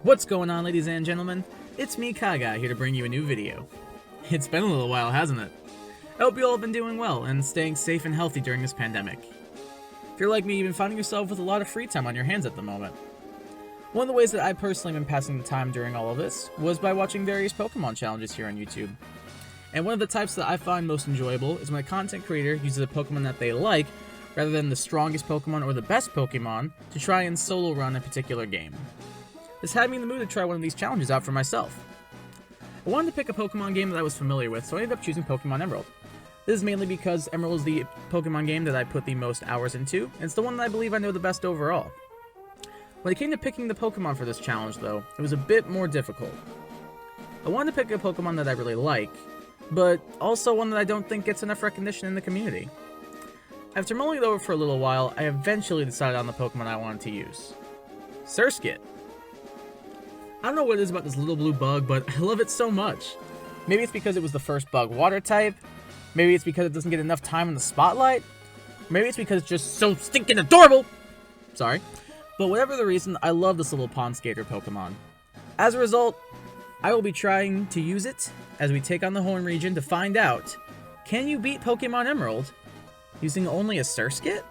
What's going on, ladies and gentlemen? It's me, kyguy, here to bring you a new video. It's been a little while, hasn't it? I hope you all have been doing well and staying safe and healthy during this pandemic. If you're like me, you've been finding yourself with a lot of free time on your hands at the moment. One of the ways that I've personally been passing the time during all of this was by watching various Pokemon challenges here on YouTube. And one of the types that I find most enjoyable is when a content creator uses a Pokemon that they like rather than the strongest Pokemon or the best Pokemon to try and solo run a particular game. This had me in the mood to try one of these challenges out for myself. I wanted to pick a Pokemon game that I was familiar with, so I ended up choosing Pokemon Emerald. This is mainly because Emerald is the Pokemon game that I put the most hours into, and it's the one that I believe I know the best overall. When it came to picking the Pokemon for this challenge, though, it was a bit more difficult. I wanted to pick a Pokemon that I really like, but also one that I don't think gets enough recognition in the community. After mulling it over for a little while, I eventually decided on the Pokemon I wanted to use. Surskit. I don't know what it is about this little blue bug, but I love it so much. Maybe it's because it was the first bug water type. Maybe it's because it doesn't get enough time in the spotlight. Maybe it's because it's just so stinking adorable. Sorry. But whatever the reason, I love this little pond skater Pokemon. As a result, I will be trying to use it as we take on the Hoenn Region to find out, can you beat Pokemon Emerald using only a Surskit?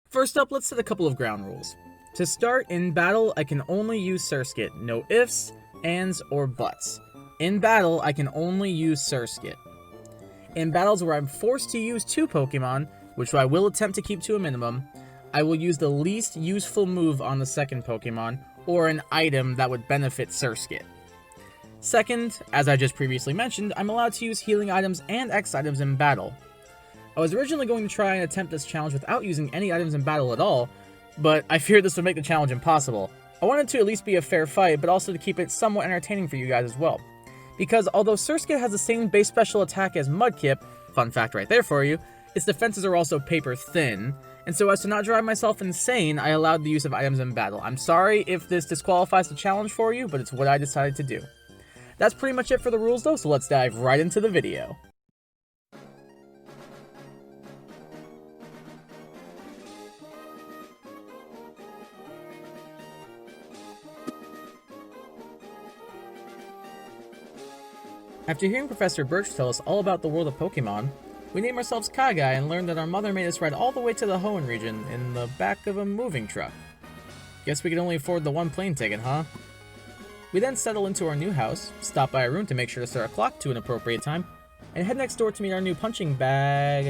First up, let's set a couple of ground rules. To start, in battle, I can only use Surskit. No ifs, ands, or buts. In battle, I can only use Surskit. In battles where I'm forced to use two Pokemon, which I will attempt to keep to a minimum, I will use the least useful move on the second Pokemon, or an item that would benefit Surskit. Second, as I just previously mentioned, I'm allowed to use healing items and X items in battle. I was originally going to try and attempt this challenge without using any items in battle at all, but I feared this would make the challenge impossible. I wanted to at least be a fair fight, but also to keep it somewhat entertaining for you guys as well. Because although Surskit has the same base special attack as Mudkip, fun fact right there for you, its defenses are also paper thin, and so as to not drive myself insane, I allowed the use of items in battle. I'm sorry if this disqualifies the challenge for you, but it's what I decided to do. That's pretty much it for the rules though, so let's dive right into the video. After hearing Professor Birch tell us all about the world of Pokemon, we named ourselves kyguy and learned that our mother made us ride all the way to the Hoenn Region in the back of a moving truck. Guess we could only afford the one plane ticket, huh? We then settle into our new house, stop by our room to make sure to set our clock to an appropriate time, and head next door to meet our new punching bag,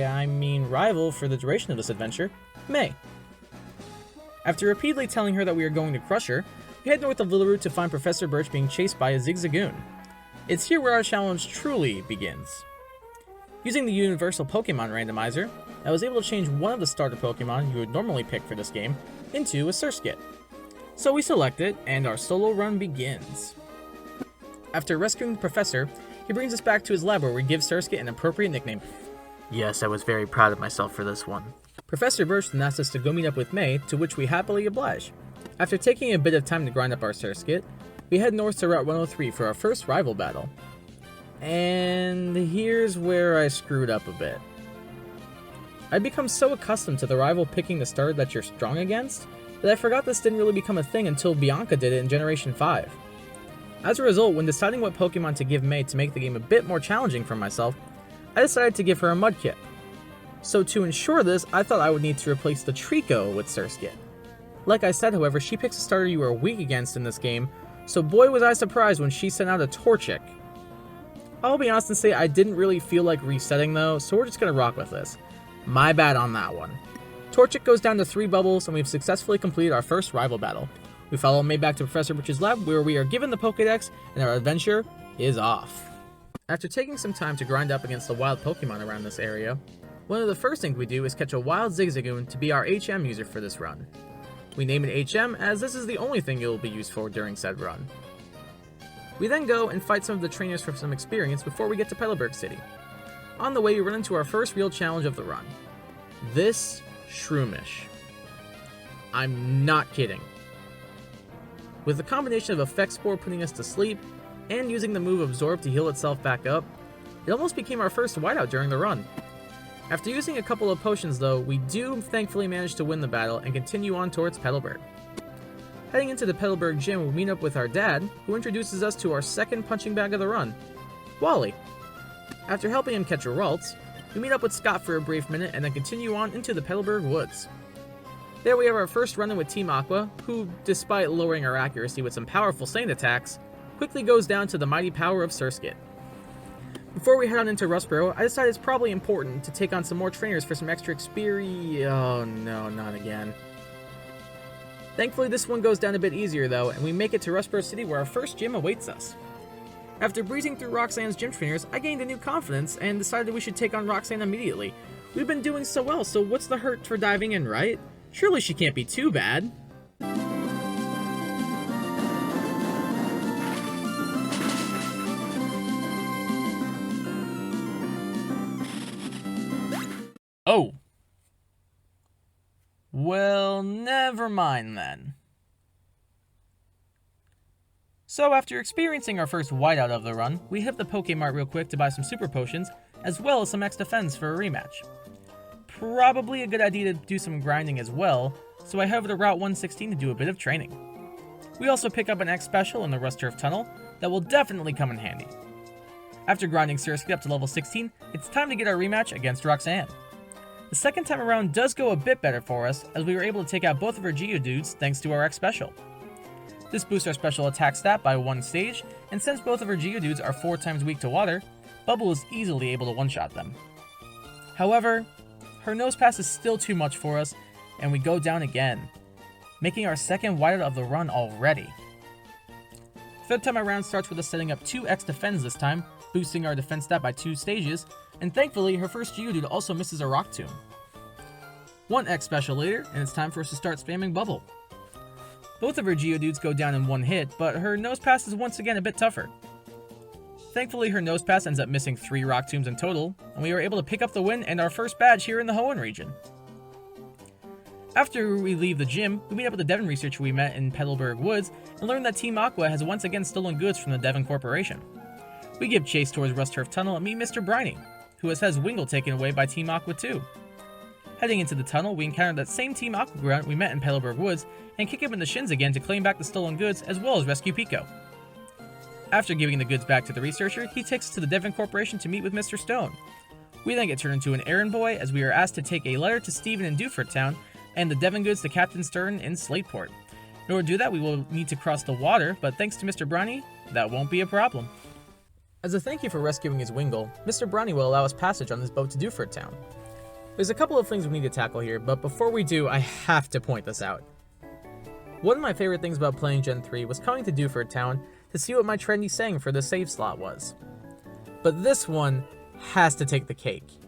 rival for the duration of this adventure, May. After repeatedly telling her that we are going to crush her, we head north of Littleroot to find Professor Birch being chased by a Zigzagoon. It's here where our challenge truly begins. Using the Universal Pokemon Randomizer, I was able to change one of the starter Pokemon you would normally pick for this game into a Surskit. So we select it, and our solo run begins. After rescuing the Professor, he brings us back to his lab where we give Surskit an appropriate nickname. Yes, I was very proud of myself for this one. Professor Birch then asked us to go meet up with May, to which we happily oblige. After taking a bit of time to grind up our Surskit, we head north to Route 103 for our first rival battle. And here's where I screwed up a bit. I'd become so accustomed to the rival picking the starter that you're strong against, that I forgot this didn't really become a thing until Bianca did it in Generation 5. As a result, when deciding what Pokemon to give May to make the game a bit more challenging for myself, I decided to give her a Mudkip. So to ensure this, I thought I would need to replace the Trico with Surskit. Like I said, however, she picks a starter you are weak against in this game, so boy was I surprised when she sent out a Torchic. I'll be honest and say I didn't really feel like resetting though, so we're just gonna rock with this. My bad on that one. Torchic goes down to 3 bubbles, and we've successfully completed our first rival battle. We follow May back to Professor Birch's lab, where we are given the Pokédex, and our adventure is off. After taking some time to grind up against the wild Pokemon around this area, one of the first things we do is catch a wild Zigzagoon to be our HM user for this run. We name it HM as this is the only thing it will be used for during said run. We then go and fight some of the trainers for some experience before we get to Petalburg City. On the way, we run into our first real challenge of the run. This Shroomish. I'm not kidding. With the combination of Effect Spore putting us to sleep, and using the move Absorb to heal itself back up, it almost became our first whiteout during the run. After using a couple of potions though, we do thankfully manage to win the battle and continue on towards Petalburg. Heading into the Petalburg gym, we meet up with our dad, who introduces us to our second punching bag of the run, Wally. After helping him catch a Ralts, we meet up with Scott for a brief minute and then continue on into the Petalburg woods. There we have our first run-in with Team Aqua, who, despite lowering our accuracy with some powerful sand attacks, quickly goes down to the mighty power of Surskit. Before we head on into Rustboro, I decided it's probably important to take on some more trainers for some extra experience. Oh no, not again. Thankfully this one goes down a bit easier though, and we make it to Rustboro City where our first gym awaits us. After breezing through Roxanne's gym trainers, I gained a new confidence and decided we should take on Roxanne immediately. We've been doing so well, so what's the hurt for diving in, right? Surely she can't be too bad. Oh. Well, never mind then. So after experiencing our first whiteout of the run, we hit the Pokemart real quick to buy some super potions, as well as some X defense for a rematch. Probably a good idea to do some grinding as well, so I head over to Route 116 to do a bit of training. We also pick up an X special in the Rust Turf Tunnel that will definitely come in handy. After grinding Surskit up to level 16, it's time to get our rematch against Roxanne. The second time around does go a bit better for us, as we were able to take out both of our Geodudes thanks to our X special. This boosts our special attack stat by 1 stage, and since both of our Geodudes are 4 times weak to water, Bubble is easily able to one-shot them. However, her nose pass is still too much for us, and we go down again, making our second whiteout of the run already. Third time around starts with us setting up 2 X defense this time, boosting our defense stat by 2 stages, and thankfully her first Geodude also misses a Rock Tomb. 1 X special later, and it's time for us to start spamming Bubble. Both of her Geodudes go down in 1 hit, but her nose pass is once again a bit tougher. Thankfully her nose pass ends up missing 3 Rock Tombs in total, and we were able to pick up the win and our first badge here in the Hoenn Region. After we leave the gym, we meet up with the Devon researcher we met in Petalburg Woods and learn that Team Aqua has once again stolen goods from the Devon Corporation. We give chase towards Rust Turf Tunnel and meet Mr. Briny, who has Wingull taken away by Team Aqua too. Heading into the tunnel, we encounter that same Team Aqua grunt we met in Petalburg Woods and kick him in the shins again to claim back the stolen goods as well as rescue Pico. After giving the goods back to the researcher, he takes us to the Devon Corporation to meet with Mr. Stone. We then get turned into an errand boy as we are asked to take a letter to Stephen in Dewford Town and the Devon goods to Captain Stern in Slateport. In order to do that, we will need to cross the water, but thanks to Mr. Briny, that won't be a problem. As a thank you for rescuing his Wingull, Mr. Briny will allow us passage on this boat to Dewford Town. There's a couple of things we need to tackle here, but before we do, I have to point this out. One of my favorite things about playing Gen 3 was coming to Dewford Town to see what my trendy saying for the save slot was. But this one has to take the cake.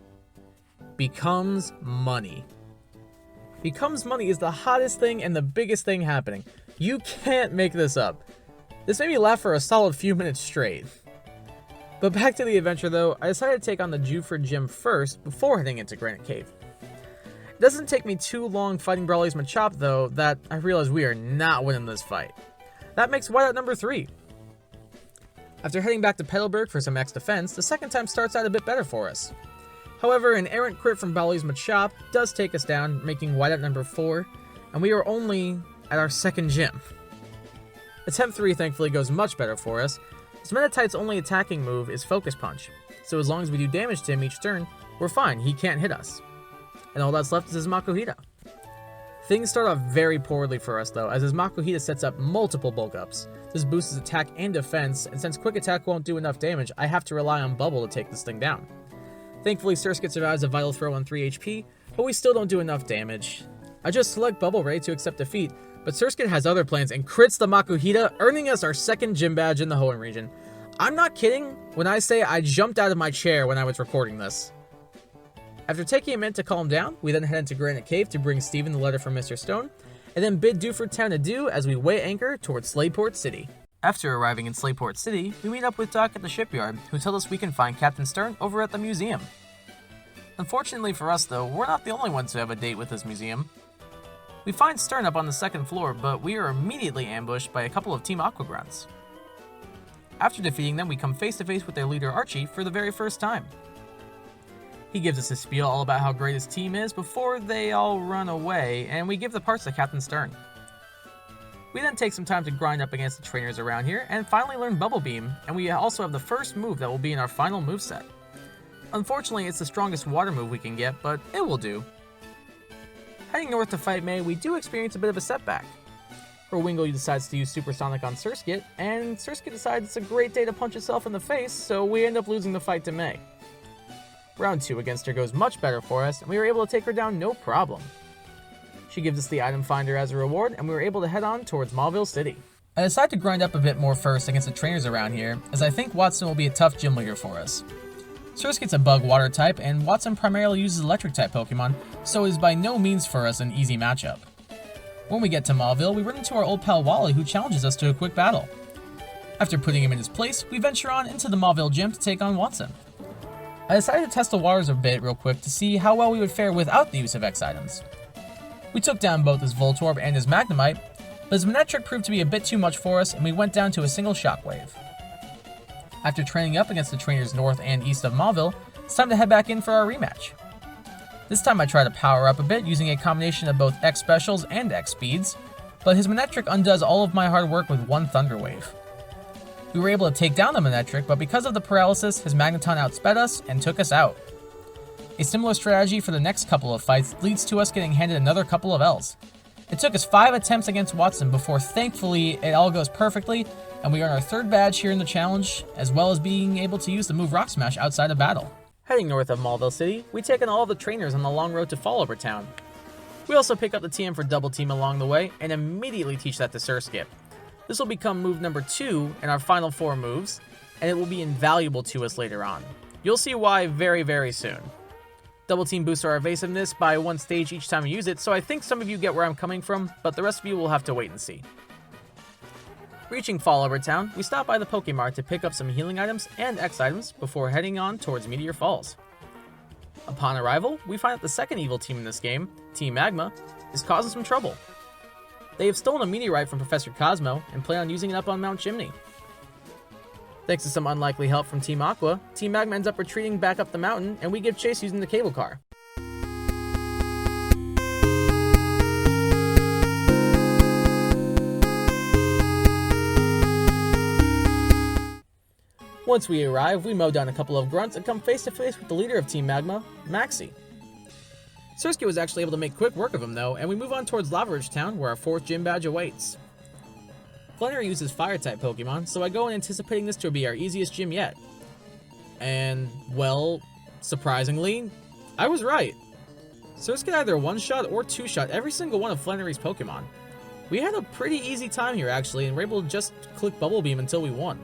Becomes money. Becomes money is the hottest thing and the biggest thing happening. You can't make this up. This made me laugh for a solid few minutes straight. But back to the adventure though, I decided to take on the Dewford Gym first before heading into Granite Cave. It doesn't take me too long fighting Brawly's Machop though that I realize we are not winning this fight. That makes whiteout number 3. After heading back to Petalburg for some X defense, the second time starts out a bit better for us. However, an errant crit from Brawly's Machop does take us down, making whiteout number 4, and we are only at our second gym. Attempt 3 thankfully goes much better for us, as Meditite's only attacking move is Focus Punch, so as long as we do damage to him each turn, we're fine, he can't hit us. And all that's left is his Makuhita. Things start off very poorly for us though, as his Makuhita sets up multiple bulk ups. This boosts his attack and defense, and since Quick Attack won't do enough damage, I have to rely on Bubble to take this thing down. Thankfully Surskit survives a Vital Throw on 3 HP, but we still don't do enough damage. I just select Bubble Ray to accept defeat, but Surskit has other plans and crits the Makuhita, earning us our second gym badge in the Hoenn region. I'm not kidding when I say I jumped out of my chair when I was recording this. After taking a minute to calm down, we then head into Granite Cave to bring Steven the letter from Mr. Stone, and then bid Dewford Town adieu as we weigh anchor towards Slateport City. After arriving in Slateport City, we meet up with Doc at the shipyard, who tells us we can find Captain Stern over at the museum. Unfortunately for us though, we're not the only ones who have a date with this museum. We find Stern up on the 2nd floor, but we are immediately ambushed by a couple of Team Aqua grunts. After defeating them, we come face to face with their leader Archie for the very first time. He gives us a spiel all about how great his team is before they all run away, and we give the parts to Captain Stern. We then take some time to grind up against the trainers around here, and finally learn Bubble Beam, and we also have the first move that will be in our final moveset. Unfortunately, it's the strongest water move we can get, but it will do. Heading north to fight May, we do experience a bit of a setback. Her Wingull decides to use Supersonic on Surskit, and Surskit decides it's a great day to punch itself in the face, so we end up losing the fight to May. Round 2 against her goes much better for us, and we were able to take her down no problem. She gives us the item finder as a reward, and we were able to head on towards Mauville City. I decided to grind up a bit more first against the trainers around here, as I think Watson will be a tough gym leader for us. Surskit's a bug water type, and Watson primarily uses electric type Pokemon, so it is by no means for us an easy matchup. When we get to Mauville, we run into our old pal Wally, who challenges us to a quick battle. After putting him in his place, we venture on into the Mauville gym to take on Watson. I decided to test the waters a bit real quick to see how well we would fare without the use of X items. We took down both his Voltorb and his Magnemite, but his Manectric proved to be a bit too much for us, and we went down to a single Shockwave. After training up against the trainers north and east of Mauville, it's time to head back in for our rematch. This time I try to power up a bit using a combination of both X Specials and X Speeds, but his Manectric undoes all of my hard work with one Thunder Wave. We were able to take down the Manectric, but because of the paralysis, his Magneton outsped us and took us out. A similar strategy for the next couple of fights leads to us getting handed another couple of Ls. It took us 5 attempts against Watson before thankfully it all goes perfectly, and we earn our 3rd badge here in the challenge, as well as being able to use the move Rock Smash outside of battle. Heading north of Mauville City, we take in all of the trainers on the long road to Fallover Town. We also pick up the TM for Double Team along the way, and immediately teach that to Surskit. This will become move number 2 in our final 4 moves, and it will be invaluable to us later on. You'll see why very, very soon. Double Team boosts our evasiveness by 1 stage each time we use it, so I think some of you get where I'm coming from, but the rest of you will have to wait and see. Reaching Fallover Town, we stop by the Pokemart to pick up some healing items and X items before heading on towards Meteor Falls. Upon arrival, we find that the second evil team in this game, Team Magma, is causing some trouble. They have stolen a meteorite from Professor Cosmo and plan on using it up on Mount Chimney. Thanks to some unlikely help from Team Aqua, Team Magma ends up retreating back up the mountain, and we give chase using the cable car. Once we arrive, we mow down a couple of grunts and come face to face with the leader of Team Magma, Maxie. Surskit was actually able to make quick work of him though, and we move on towards Lava Ridge Town where our 4th gym badge awaits. Flannery uses Fire-type Pokemon, so I go in anticipating this to be our easiest gym yet. And, well, surprisingly, I was right. Surskit either one-shot or two-shot every single one of Flannery's Pokemon. We had a pretty easy time here actually, and were able to just click Bubble Beam until we won.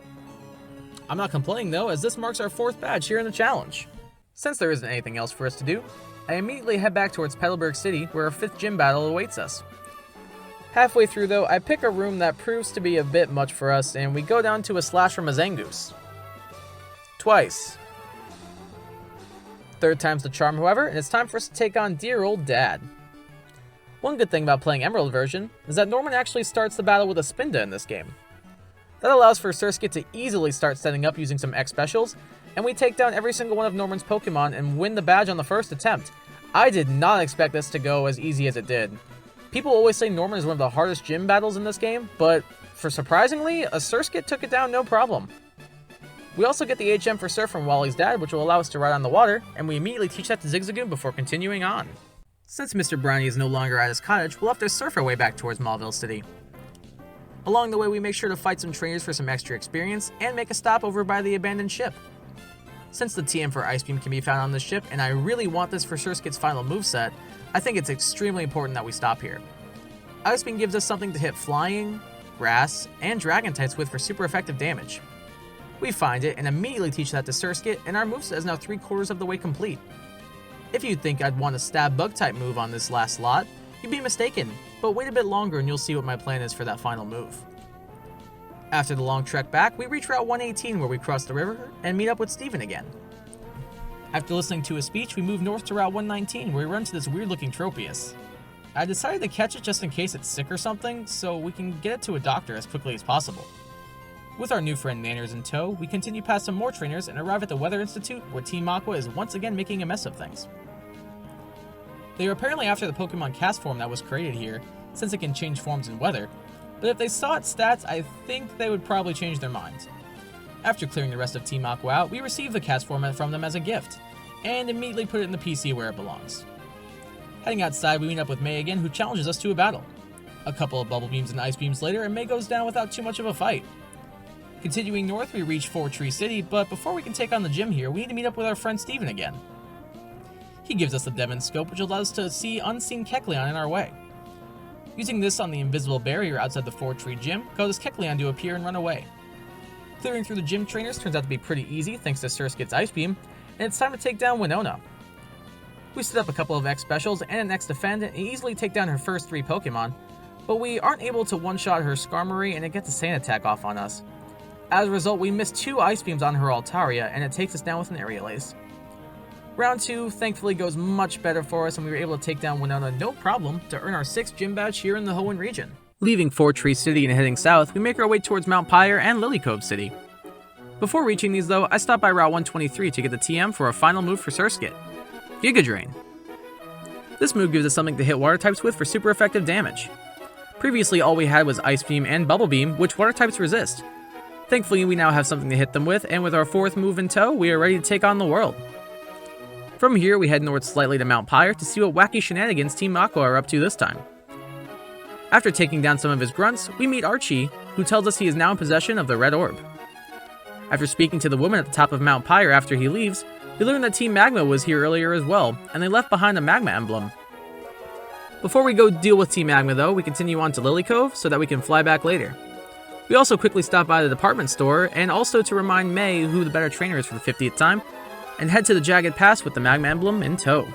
I'm not complaining though, as this marks our 4th badge here in the challenge. Since there isn't anything else for us to do, I immediately head back towards Petalburg City where our 5th gym battle awaits us. Halfway through though, I pick a room that proves to be a bit much for us, and we go down to a slash from a Zangoose. Twice. 3rd time's the charm however, and it's time for us to take on dear old Dad. One good thing about playing Emerald version is that Norman actually starts the battle with a Spinda in this game. That allows for Surskit to easily start setting up using some X Specials, and we take down every single one of Norman's Pokemon and win the badge on the first attempt. I did not expect this to go as easy as it did. People always say Norman is one of the hardest gym battles in this game, but for surprisingly, a Surskit took it down no problem. We also get the HM for Surf from Wally's dad, which will allow us to ride on the water, and we immediately teach that to Zigzagoon before continuing on. Since Mr. Brownie is no longer at his cottage, we'll have to surf our way back towards Mauville City. Along the way, we make sure to fight some trainers for some extra experience, and make a stop over by the abandoned ship. Since the TM for Ice Beam can be found on this ship, and I really want this for Surskit's final moveset, I think it's extremely important that we stop here. Ice Beam gives us something to hit Flying, Grass, and Dragon types with for super effective damage. We find it and immediately teach that to Surskit, and our moveset is now 3/4 of the way complete. If you think I'd want a Stab Bug type move on this last slot, you'd be mistaken, but wait a bit longer and you'll see what my plan is for that final move. After the long trek back, we reach Route 118 where we cross the river and meet up with Steven again. After listening to his speech, we move north to Route 119 where we run into this weird looking Tropius. I decided to catch it just in case it's sick or something, so we can get it to a doctor as quickly as possible. With our new friend Nanners in tow, we continue past some more trainers and arrive at the Weather Institute where Team Aqua is once again making a mess of things. They are apparently after the Pokemon cast form that was created here, since it can change forms in weather, but if they saw its stats, I think they would probably change their minds. After clearing the rest of Team Aqua out, we received the cast format from them as a gift, and immediately put it in the PC where it belongs. Heading outside, we meet up with May again, who challenges us to a battle. A couple of bubble beams and ice beams later, and May goes down without too much of a fight. Continuing north, we reach 4-Tree City, but before we can take on the gym here, we need to meet up with our friend Steven again. He gives us the Devon Scope, which allows us to see unseen Kecleon in our way. Using this on the invisible barrier outside the 4-Tree gym causes Kecleon to appear and run away. Clearing through the gym trainers turns out to be pretty easy thanks to Surskit's Ice Beam, and it's time to take down Winona. We set up a couple of X specials and an X defend and easily take down her first 3 Pokemon, but we aren't able to one-shot her Skarmory and it gets a Sand Attack off on us. As a result, we miss 2 Ice Beams on her Altaria and it takes us down with an Aerial Ace. Round 2 thankfully goes much better for us and we were able to take down Winona no problem to earn our 6th gym badge here in the Hoenn Region. Leaving 4-Tree City and heading south, we make our way towards Mount Pyre and Lily Cove City. Before reaching these though, I stop by Route 123 to get the TM for our final move for Surskit, Giga Drain. This move gives us something to hit water types with for super effective damage. Previously all we had was Ice Beam and Bubble Beam, which water types resist. Thankfully we now have something to hit them with, and with our 4th move in tow, we are ready to take on the world. From here we head north slightly to Mount Pyre to see what wacky shenanigans Team Aqua are up to this time. After taking down some of his grunts, we meet Archie, who tells us he is now in possession of the Red Orb. After speaking to the woman at the top of Mount Pyre after he leaves, we learn that Team Magma was here earlier as well, and they left behind a Magma emblem. Before we go deal with Team Magma though, we continue on to Lily Cove so that we can fly back later. We also quickly stop by the department store, and also to remind May who the better trainer is for the 50th time, and head to the Jagged Pass with the Magma emblem in tow.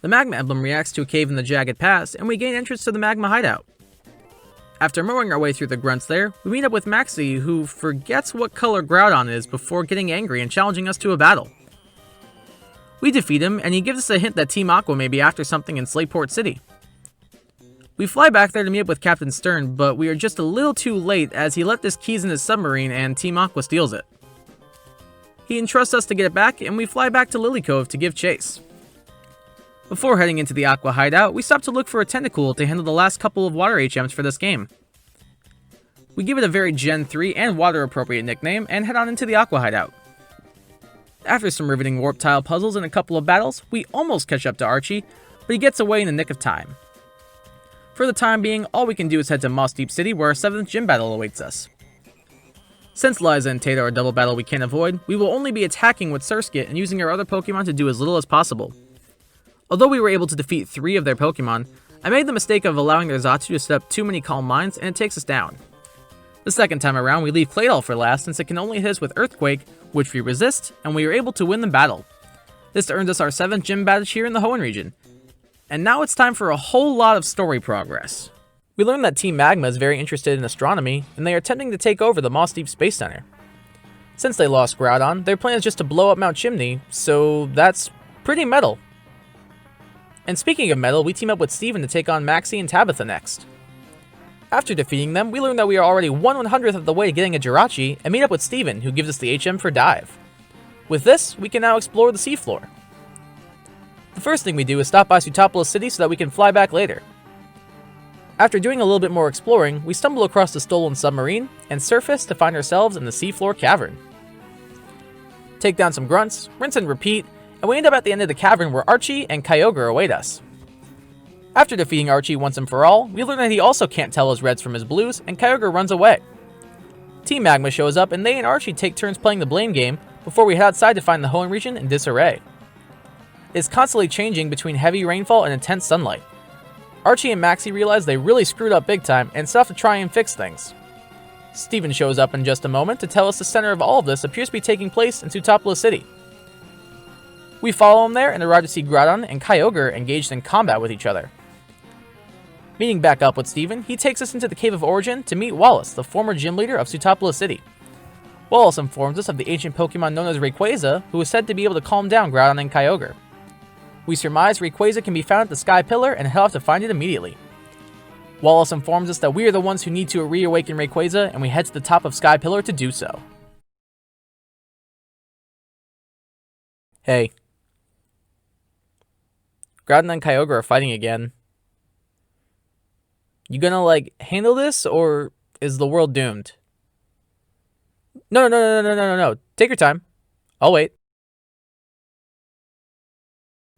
The Magma emblem reacts to a cave in the Jagged Pass, and we gain entrance to the Magma hideout. After mowing our way through the grunts there, we meet up with Maxie, who forgets what color Groudon is before getting angry and challenging us to a battle. We defeat him, and he gives us a hint that Team Aqua may be after something in Slateport City. We fly back there to meet up with Captain Stern, but we are just a little too late as he left his keys in his submarine and Team Aqua steals it. He entrusts us to get it back, and we fly back to Lily Cove to give chase. Before heading into the Aqua hideout, we stop to look for a Tentacool to handle the last couple of water HMs for this game. We give it a very Gen 3 and water appropriate nickname, and head on into the Aqua hideout. After some riveting warp tile puzzles and a couple of battles, we almost catch up to Archie, but he gets away in the nick of time. For the time being, all we can do is head to Moss Deep City where our 7th gym battle awaits us. Since Liza and Tata are a double battle we can't avoid, we will only be attacking with Surskit and using our other Pokemon to do as little as possible. Although we were able to defeat 3 of their Pokemon, I made the mistake of allowing their Zatsu to set up too many Calm Minds and it takes us down. The second time around, we leave Claydol for last since it can only hit us with Earthquake, which we resist, and we are able to win the battle. This earns us our 7th gym badge here in the Hoenn region. And now it's time for a whole lot of story progress. We learn that Team Magma is very interested in astronomy, and they are attempting to take over the Moss Deep Space Center. Since they lost Groudon, their plan is just to blow up Mount Chimney, so that's pretty metal. And speaking of metal, we team up with Steven to take on Maxie and Tabitha next. After defeating them, we learn that we are already 1/100th of the way to getting a Jirachi, and meet up with Steven, who gives us the HM for Dive. With this, we can now explore the seafloor. The first thing we do is stop by Sootopolis City so that we can fly back later. After doing a little bit more exploring, we stumble across the stolen submarine, and surface to find ourselves in the seafloor cavern. Take down some grunts, rinse and repeat, and we end up at the end of the cavern where Archie and Kyogre await us. After defeating Archie once and for all, we learn that he also can't tell his reds from his blues, and Kyogre runs away. Team Magma shows up, and they and Archie take turns playing the blame game before we head outside to find the Hoenn region in disarray. It is constantly changing between heavy rainfall and intense sunlight. Archie and Maxie realize they really screwed up big time and set off to try and fix things. Steven shows up in just a moment to tell us the center of all of this appears to be taking place in Sootopolis City. We follow him there and arrive to see Groudon and Kyogre engaged in combat with each other. Meeting back up with Steven, he takes us into the Cave of Origin to meet Wallace, the former gym leader of Sootopolis City. Wallace informs us of the ancient Pokemon known as Rayquaza, who is said to be able to calm down Groudon and Kyogre. We surmise Rayquaza can be found at the Sky Pillar and head off to find it immediately. Wallace informs us that we are the ones who need to reawaken Rayquaza, and we head to the top of Sky Pillar to do so. Hey. Groudon and Kyogre are fighting again. You gonna, handle this, or Is the world doomed? No. Take your time. I'll wait.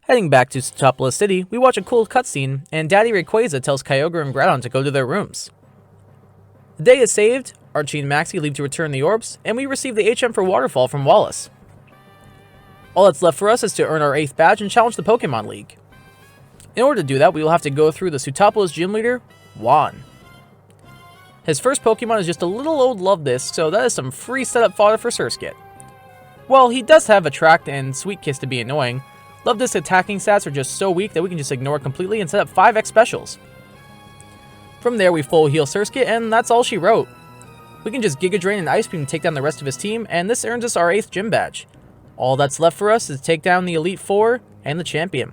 Heading back to Sootopolis City, we watch a cool cutscene, and Daddy Rayquaza tells Kyogre and Groudon to go to their rooms. The day is saved, Archie and Maxie leave to return the orbs, and we receive the HM for Waterfall from Wallace. All that's left for us is to earn our 8th badge and challenge the Pokemon League. In order to do that, we will have to go through the Sootopolis gym leader, Hoenn. His first Pokemon is just a little old Luvdisc, so that is some free setup fodder for Surskit. While he does have Attract and Sweet Kiss to be annoying, Luvdisc's attacking stats are just so weak that we can just ignore completely and set up 5x specials. From there, we full heal Surskit, and that's all she wrote. We can just Giga Drain and Ice Beam to take down the rest of his team, and this earns us our 8th gym badge. All that's left for us is to take down the Elite Four and the champion.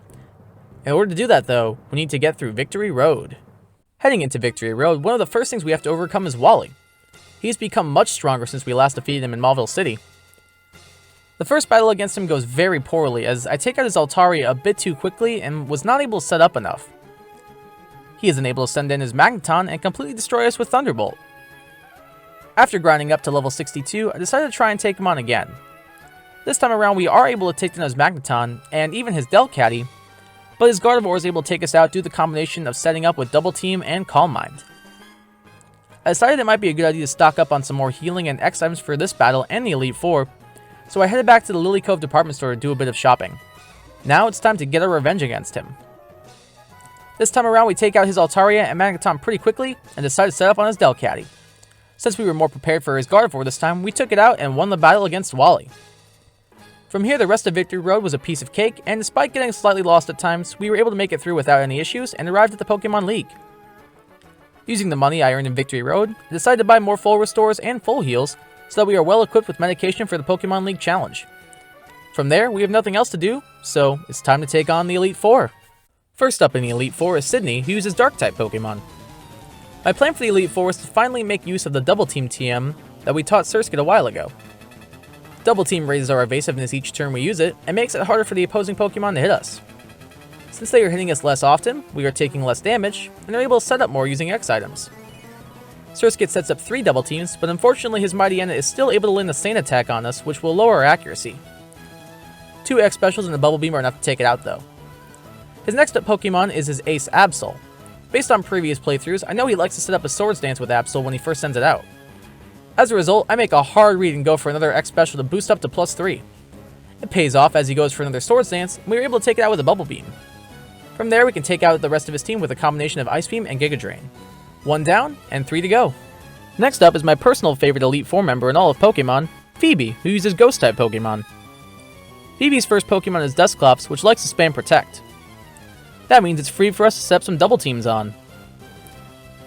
In order to do that, though, we need to get through Victory Road. Heading into Victory Road, one of the first things we have to overcome is Wally. He's become much stronger since we last defeated him in Mauville City. The first battle against him goes very poorly, as I take out his Altaria a bit too quickly and was not able to set up enough. He isn't able to send in his Magneton and completely destroy us with Thunderbolt. After grinding up to level 62, I decided to try and take him on again. This time around, we are able to take down his Magneton, and even his Delcatty, but his Gardevoir is able to take us out due to the combination of setting up with Double Team and Calm Mind. I decided it might be a good idea to stock up on some more healing and X items for this battle and the Elite Four, so I headed back to the Lily Cove department store to do a bit of shopping. Now it's time to get our revenge against him. This time around, we take out his Altaria and Magneton pretty quickly and decide to set up on his Delcatty. Since we were more prepared for his Gardevoir this time, we took it out and won the battle against Wally. From here, the rest of Victory Road was a piece of cake, and despite getting slightly lost at times, we were able to make it through without any issues and arrived at the Pokemon League. Using the money I earned in Victory Road, I decided to buy more full restores and full heals so that we are well equipped with medication for the Pokemon League challenge. From there, we have nothing else to do, so it's time to take on the Elite Four. First up in the Elite Four is Sydney, who uses Dark-type Pokemon. My plan for the Elite Four is to finally make use of the Double Team TM that we taught Surskit a while ago. Double Team raises our evasiveness each turn we use it, and makes it harder for the opposing Pokemon to hit us. Since they are hitting us less often, we are taking less damage, and are able to set up more using X items. Surskit sets up 3 Double Teams, but unfortunately his Mightyena is still able to land a Sand attack on us, which will lower our accuracy. 2 X Specials and a Bubble Beam are enough to take it out though. His next up Pokemon is his ace Absol. Based on previous playthroughs, I know he likes to set up a Swords Dance with Absol when he first sends it out. As a result, I make a hard read and go for another X Special to boost up to +3. It pays off as he goes for another Swords Dance, and we were able to take it out with a Bubble Beam. From there, we can take out the rest of his team with a combination of Ice Beam and Giga Drain. 1 down, and 3 to go. Next up is my personal favorite Elite Four member in all of Pokemon, Phoebe, who uses Ghost-type Pokemon. Phoebe's first Pokemon is Dusclops, which likes to spam Protect. That means it's free for us to set up some Double Teams on.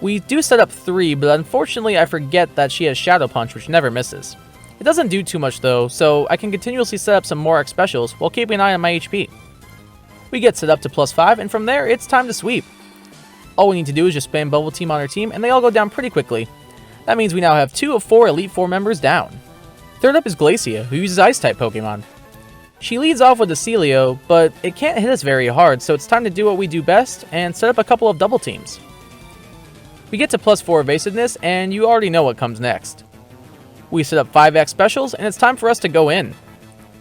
We do set up 3, but unfortunately I forget that she has Shadow Punch, which never misses. It doesn't do too much though, so I can continuously set up some more X Specials while keeping an eye on my HP. We get set up to +5, and from there, it's time to sweep. All we need to do is just spam Bubble Team on our team, and they all go down pretty quickly. That means we now have 2 of 4 Elite Four members down. Third up is Glacia, who uses Ice-type Pokemon. She leads off with a Celio, but it can't hit us very hard, so it's time to do what we do best, and set up a couple of Double Teams. We get to +4 evasiveness, and you already know what comes next. We set up 5 X Specials, and it's time for us to go in.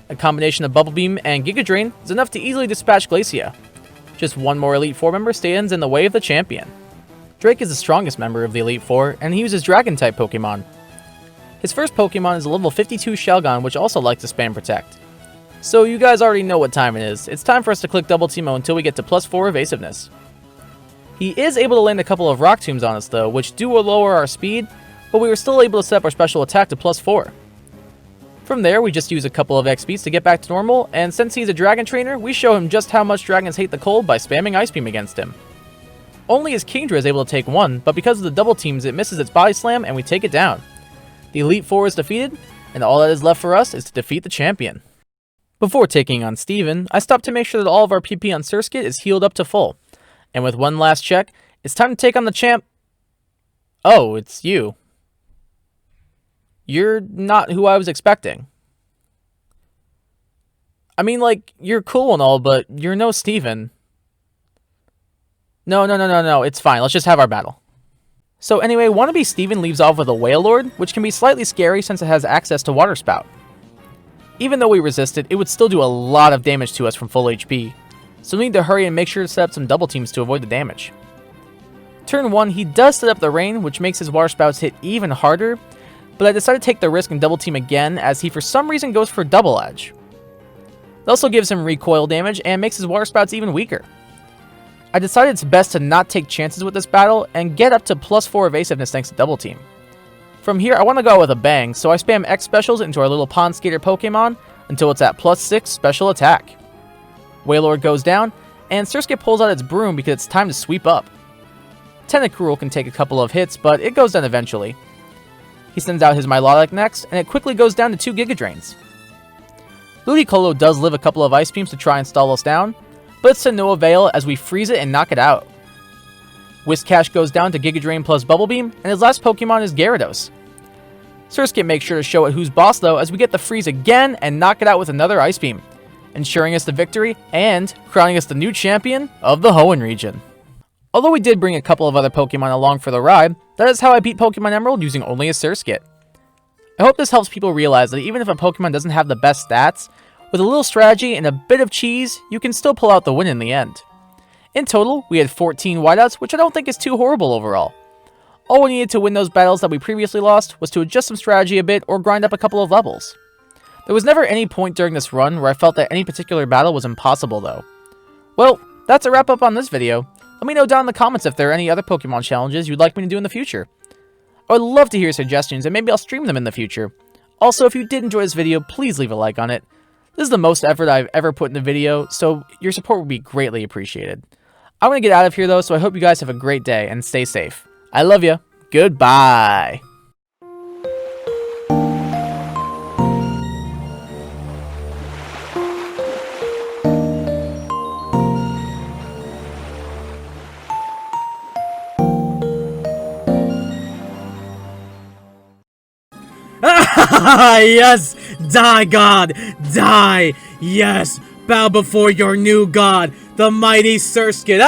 A combination of Bubble Beam and Giga Drain is enough to easily dispatch Glacia. Just 1 more Elite Four member stands in the way of the champion. Drake is the strongest member of the Elite Four, and he uses Dragon-type Pokemon. His first Pokemon is a level 52 Shelgon, which also likes to spam Protect. So you guys already know what time it is. It's time for us to click Double Teamo until we get to +4 evasiveness. He is able to land a couple of Rock Tombs on us though, which do lower our speed, but we were still able to set up our special attack to +4. From there, we just use a couple of XPs to get back to normal, and since he's a Dragon Trainer, we show him just how much dragons hate the cold by spamming Ice Beam against him. Only his Kingdra is able to take 1, but because of the Double Teams, it misses its Body Slam and we take it down. The Elite Four is defeated, and all that is left for us is to defeat the champion. Before taking on Steven, I stopped to make sure that all of our PP on Surskit is healed up to full. And with one last check, it's time to take on the champ. Oh, it's you. You're not who I was expecting. I mean, like, you're cool and all, but you're no Steven. No, it's fine. Let's just have our battle. So anyway, wannabe Steven leaves off with a Wailord, which can be slightly scary since it has access to Water Spout. Even though we resist it, it would still do a lot of damage to us from full HP, so we need to hurry and make sure to set up some double teams to avoid the damage. Turn 1, he does set up the rain, which makes his Water Spouts hit even harder, but I decided to take the risk and double team again as he for some reason goes for Double Edge. It also gives him recoil damage and makes his Water Spouts even weaker. I decided it's best to not take chances with this battle and get up to +4 evasiveness thanks to double team. From here, I want to go with a bang, so I spam X specials into our little Pond Skater Pokemon until it's at +6 special attack. Wailord goes down, and Surskit pulls out its broom because it's time to sweep up. Tentacruel can take a couple of hits, but it goes down eventually. He sends out his Milotic next, and it quickly goes down to 2 Giga Drains. Ludicolo does live a couple of Ice Beams to try and stall us down, but it's to no avail as we freeze it and knock it out. Whiscash goes down to Giga Drain plus Bubble Beam, and his last Pokemon is Gyarados. Surskit makes sure to show it who's boss though as we get the freeze again and knock it out with another Ice Beam, ensuring us the victory and crowning us the new champion of the Hoenn region. Although we did bring a couple of other Pokemon along for the ride, that is how I beat Pokemon Emerald using only a Surskit. I hope this helps people realize that even if a Pokemon doesn't have the best stats, with a little strategy and a bit of cheese, you can still pull out the win in the end. In total, we had 14 whiteouts, which I don't think is too horrible overall. All we needed to win those battles that we previously lost was to adjust some strategy a bit or grind up a couple of levels. There was never any point during this run where I felt that any particular battle was impossible though. Well, that's a wrap up on this video. Let me know down in the comments if there are any other Pokemon challenges you'd like me to do in the future. I would love to hear suggestions and maybe I'll stream them in the future. Also, if you did enjoy this video, please leave a like on it. This is the most effort I've ever put in a video, so your support would be greatly appreciated. I'm going to get out of here though, so I hope you guys have a great day and stay safe. I love you. Goodbye. Yes! Die, God! Die! Yes! Bow before your new god, the mighty Surskit!